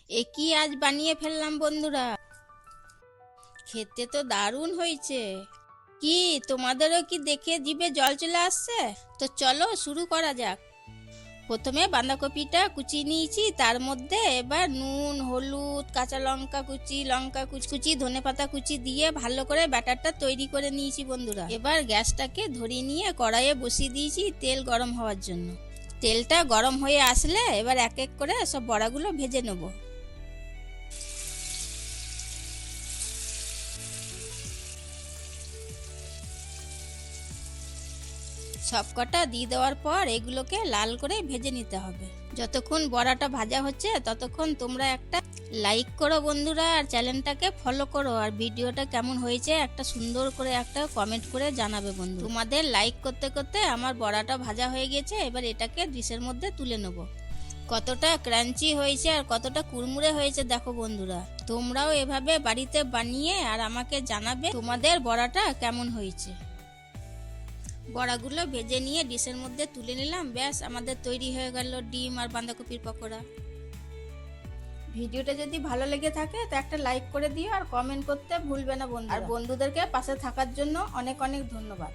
একই আজ বানিয়ে ফেললাম বন্ধুরা, খেতে তো দারুণ হয়েছে। কি তোমাদেরও কি দেখে জিভে জল চলে আসছে? তো চলো শুরু করা যাক। প্রথমে বাঁধাকপিটা কুচিয়ে নিয়েছি, তার মধ্যে এবার নুন, হলুদ, কাঁচা লঙ্কা কুচি, লঙ্কা কুচি, ধনেপাতা কুচি দিয়ে ভালো করে ব্যাটারটা তৈরি করে নিয়েছি বন্ধুরা। এবার গ্যাসটাকে ধরিয়ে নিয়ে কড়াইয়ে বসিয়ে দিয়েছি তেল গরম হওয়ার জন্য। তেলটা গরম হয়ে আসলে এবার এক এক করে সব বড়াগুলো ভেজে নেবো। সবকটা দিয়ে দেওয়ার পর এগুলোকে লাল করে ভেজে নিতে হবে। যতক্ষণ বড়াটা ভাজা হচ্ছে ততক্ষণ তোমরা একটা লাইক করো বন্ধুরা, আর চ্যানেলটাকে ফলো করো, আর ভিডিওটা কেমন হয়েছে একটা সুন্দর করে একটা কমেন্ট করে জানাবে বন্ধু। তোমাদের লাইক করতে করতে আমার বড়াটা ভাজা হয়ে গেছে। এবার এটাকে ডিশের মধ্যে তুলে নেব। কতটা ক্রাঞ্চি হয়েছে আর কতটা কুড়মুড়ে হয়েছে দেখো বন্ধুরা। তোমরাও এভাবে বাড়িতে বানিয়ে আর আমাকে জানাবে তোমাদের বড়াটা কেমন হয়েছে। বড়াগুলো ভেজে নিয়ে ডিশের মধ্যে তুলে নিলাম। ব্যাস, আমাদের তৈরি হয়ে গেল ডিম আর বাঁধাকপির পকোড়া। ভিডিওটা যদি ভালো লেগে থাকে তো একটা লাইক করে দিও আর কমেন্ট করতে ভুলবে না বন্ধু। আর বন্ধুদেরকে পাশে থাকার জন্য অনেক অনেক ধন্যবাদ।